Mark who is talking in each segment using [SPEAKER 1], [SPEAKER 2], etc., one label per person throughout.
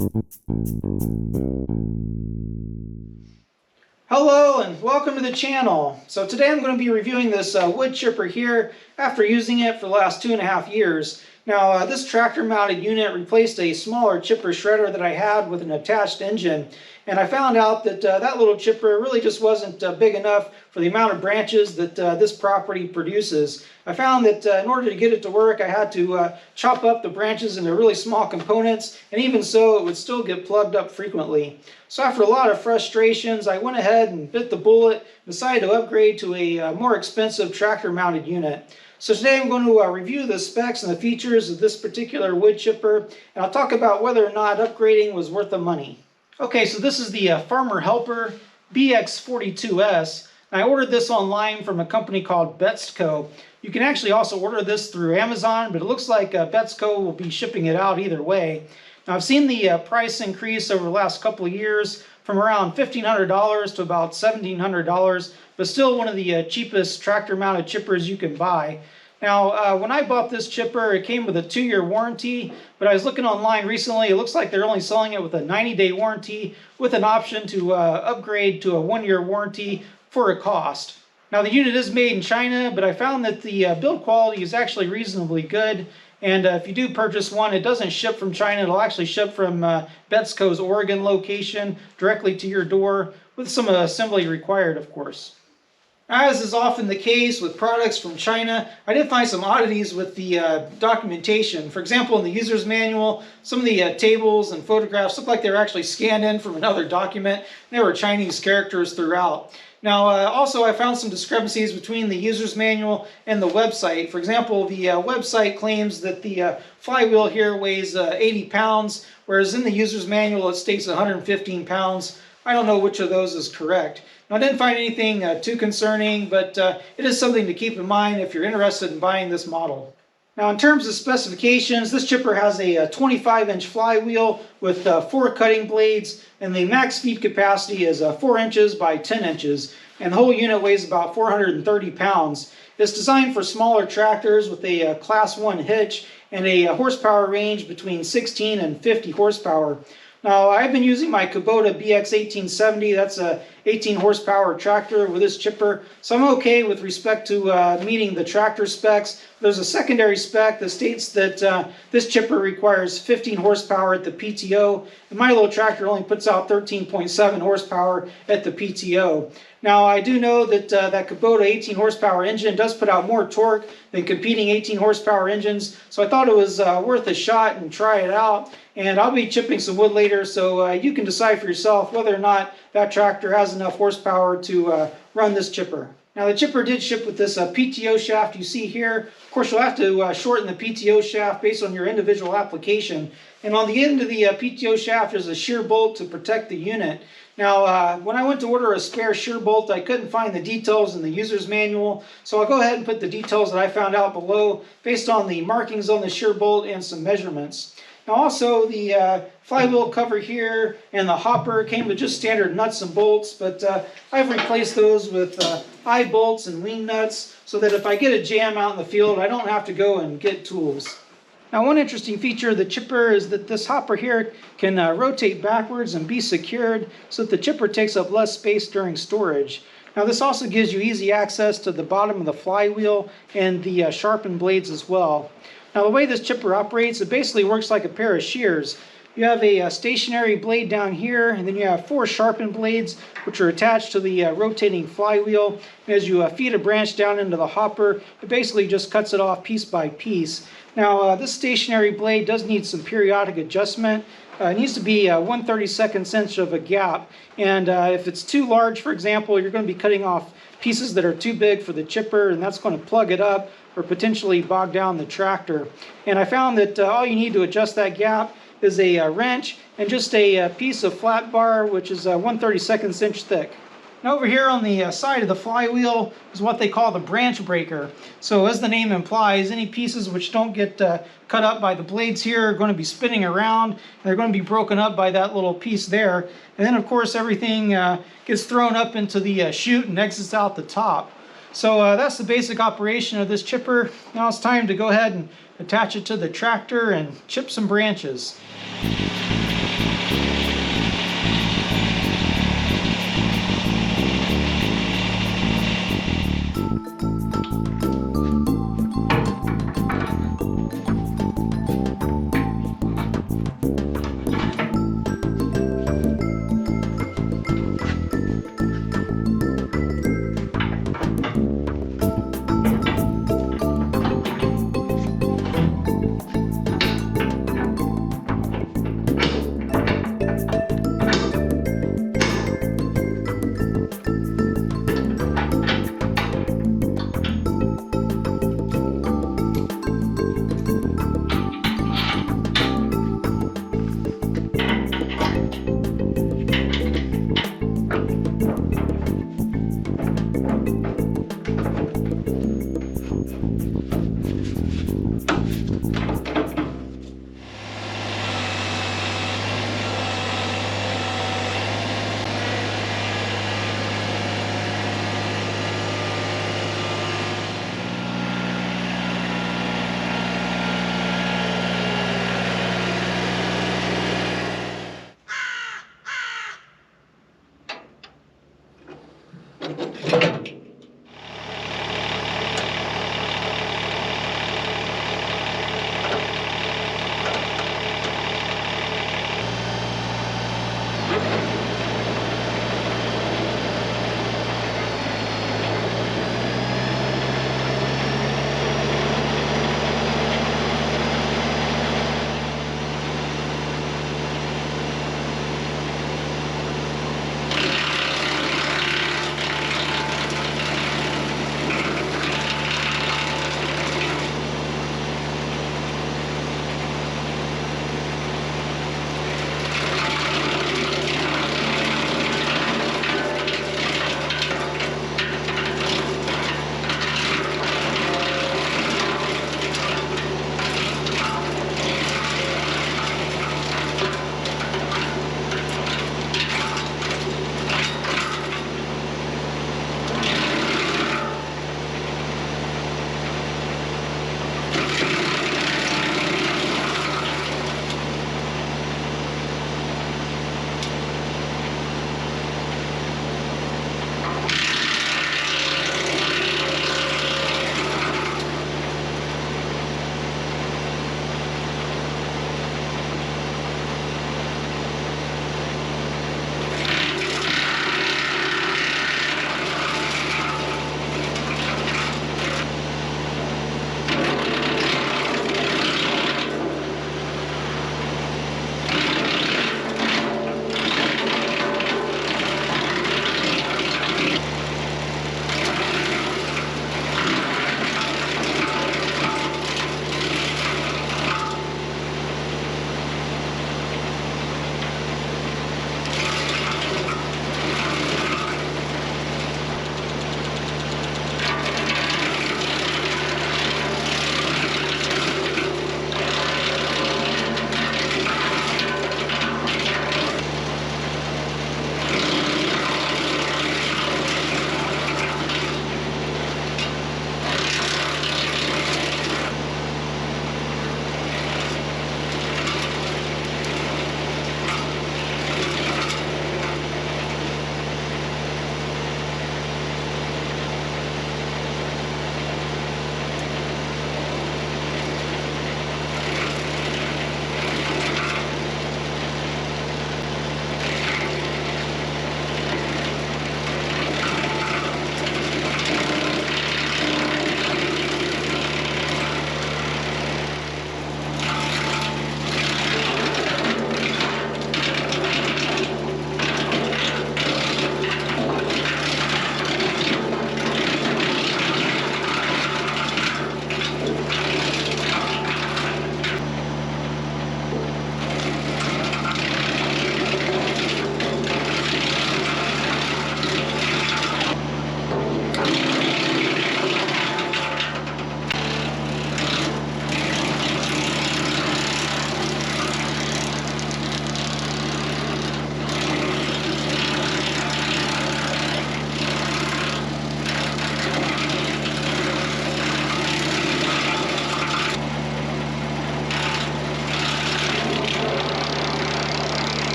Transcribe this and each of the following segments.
[SPEAKER 1] Hello and welcome to the channel. So today I'm going to be reviewing this wood chipper here after using it for the last 2.5 years. Now this tractor mounted unit replaced a smaller chipper shredder that I had with an attached engine, and I found out that that little chipper really just wasn't big enough for the amount of branches that this property produces. I found that in order to get it to work, I had to chop up the branches into really small components, and even so it would still get plugged up frequently. So after a lot of frustrations, I went ahead and bit the bullet and decided to upgrade to a more expensive tractor mounted unit. So today I'm going to review the specs and the features of this particular wood chipper, and I'll talk about whether or not upgrading was worth the money. Okay, so this is the Farmer Helper BX42S. I ordered this online from a company called Betsco. You can actually also order this through Amazon, but it looks like Betsco will be shipping it out either way. Now I've seen the price increase over the last couple of years from around $1,500 to about $1,700, but still one of the cheapest tractor mounted chippers you can buy. Now when I bought this chipper, it came with a 2-year warranty, but I was looking online recently, it looks like they're only selling it with a 90-day warranty with an option to upgrade to a 1-year warranty for a cost. Now the unit is made in China, but I found that the build quality is actually reasonably good. And if you do purchase one, it doesn't ship from China. It'll actually ship from Betsco's Oregon location directly to your door with some assembly required, of course. As is often the case with products from China, I did find some oddities with the documentation. For example, in the user's manual, some of the tables and photographs look like they were actually scanned in from another document. There were Chinese characters throughout. Now, also I found some discrepancies between the user's manual and the website. For example, the website claims that the flywheel here weighs 80 pounds, whereas in the user's manual it states 115 pounds. I don't know which of those is correct. Now, I didn't find anything too concerning, but it is something to keep in mind if you're interested in buying this model. Now, in terms of specifications, this chipper has a 25-inch flywheel with 4 cutting blades, and the max feed capacity is 4 inches by 10 inches, and the whole unit weighs about 430 pounds. It's designed for smaller tractors with a Class 1 hitch and a horsepower range between 16 and 50 horsepower. Now, I've been using my Kubota BX1870, that's a 18 horsepower tractor with this chipper, so I'm okay with respect to meeting the tractor specs. There's a secondary spec that states that this chipper requires 15 horsepower at the PTO, and my little tractor only puts out 13.7 horsepower at the PTO. Now, I do know that that Kubota 18 horsepower engine does put out more torque than competing 18 horsepower engines, so I thought it was worth a shot and try it out. And I'll be chipping some wood later, so you can decide for yourself whether or not that tractor has enough horsepower to run this chipper. Now, the chipper did ship with this PTO shaft you see here. Of course, you'll have to shorten the PTO shaft based on your individual application. And on the end of the PTO shaft is a shear bolt to protect the unit. Now, when I went to order a spare shear bolt, I couldn't find the details in the user's manual, so I'll go ahead and put the details that I found out below based on the markings on the shear bolt and some measurements. Now, also the flywheel cover here and the hopper came with just standard nuts and bolts, but I've replaced those with eye bolts and wing nuts so that if I get a jam out in the field, I don't have to go and get tools. Now, one interesting feature of the chipper is that this hopper here can rotate backwards and be secured so that the chipper takes up less space during storage. Now, this also gives you easy access to the bottom of the flywheel and the sharpened blades as well. Now, the way this chipper operates, it basically works like a pair of shears. You have a stationary blade down here, and then you have 4 sharpened blades which are attached to the rotating flywheel. And as you feed a branch down into the hopper, it basically just cuts it off piece by piece. Now, this stationary blade does need some periodic adjustment. It needs to be 1/32 inch of a gap, and if it's too large, for example, you're going to be cutting off pieces that are too big for the chipper, and that's going to plug it up or potentially bog down the tractor. And I found that all you need to adjust that gap is a wrench and just a piece of flat bar, which is 1/32 inch thick. Now, over here on the side of the flywheel is what they call the branch breaker. So as the name implies, any pieces which don't get cut up by the blades here are going to be spinning around, and they're going to be broken up by that little piece there. And then, of course, everything gets thrown up into the chute and exits out the top. So that's the basic operation of this chipper. Now it's time to go ahead and attach it to the tractor and chip some branches.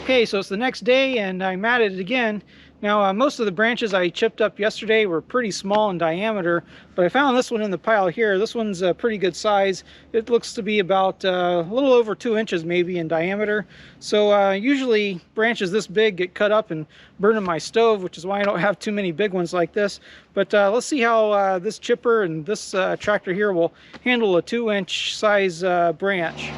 [SPEAKER 1] Okay, so it's the next day and I'm at it again. Now, most of the branches I chipped up yesterday were pretty small in diameter, but I found this one in the pile here. This one's a pretty good size. It looks to be about a little over 2 inches maybe in diameter. So usually branches this big get cut up and burned in my stove, which is why I don't have too many big ones like this. But let's see how this chipper and this tractor here will handle a 2-inch size branch.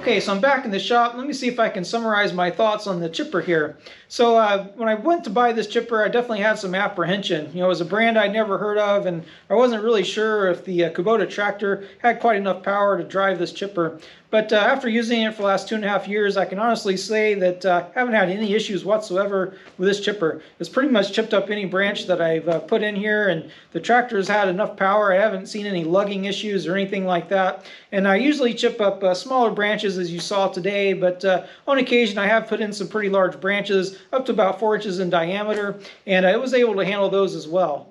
[SPEAKER 1] Okay, so I'm back in the shop. Let me see if I can summarize my thoughts on the chipper here. So when I went to buy this chipper, I definitely had some apprehension. You know, it was a brand I'd never heard of, and I wasn't really sure if the Kubota tractor had quite enough power to drive this chipper. But after using it for the last 2.5 years, I can honestly say that I haven't had any issues whatsoever with this chipper. It's pretty much chipped up any branch that I've put in here, and the tractor's had enough power. I haven't seen any lugging issues or anything like that. And I usually chip up smaller branches, as you saw today, but on occasion I have put in some pretty large branches, up to about 4 inches in diameter, and I was able to handle those as well.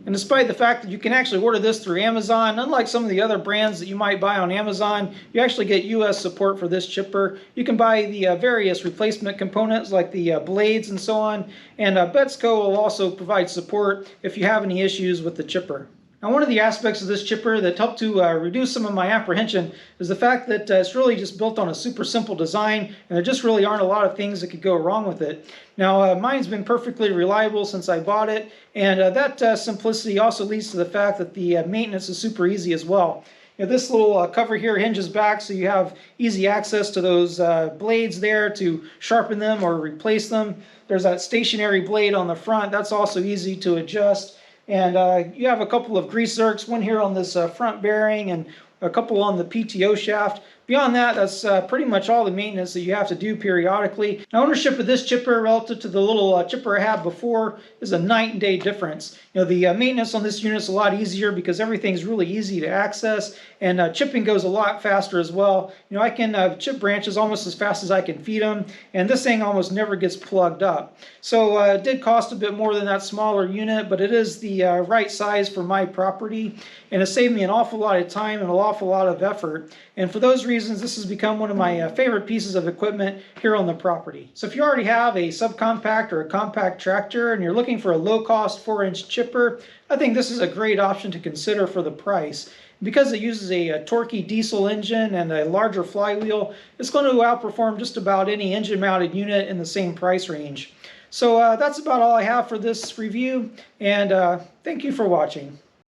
[SPEAKER 1] And despite the fact that you can actually order this through Amazon, unlike some of the other brands that you might buy on Amazon, you actually get US support for this chipper. You can buy the various replacement components like the blades and so on, and Betsco will also provide support if you have any issues with the chipper. Now, one of the aspects of this chipper that helped to reduce some of my apprehension is the fact that it's really just built on a super simple design, and there just really aren't a lot of things that could go wrong with it. Now, mine's been perfectly reliable since I bought it, and that simplicity also leads to the fact that the maintenance is super easy as well. You know, this little cover here hinges back so you have easy access to those blades there to sharpen them or replace them. There's that stationary blade on the front. That's also easy to adjust. And you have a couple of grease zerks, one here on this front bearing and a couple on the PTO shaft. Beyond that, that's pretty much all the maintenance that you have to do periodically. Now, ownership of this chipper relative to the little chipper I had before is a night and day difference. You know, the maintenance on this unit is a lot easier because everything's really easy to access, and chipping goes a lot faster as well. You know, I can chip branches almost as fast as I can feed them, and this thing almost never gets plugged up. So it did cost a bit more than that smaller unit, but it is the right size for my property, and it saved me an awful lot of time and an awful lot of effort. And for those reasons, this has become one of my favorite pieces of equipment here on the property. So if you already have a subcompact or a compact tractor and you're looking for a low-cost 4-inch chipper, I think this is a great option to consider for the price. Because it uses a Torquey diesel engine and a larger flywheel, it's going to outperform just about any engine-mounted unit in the same price range. So that's about all I have for this review, and thank you for watching.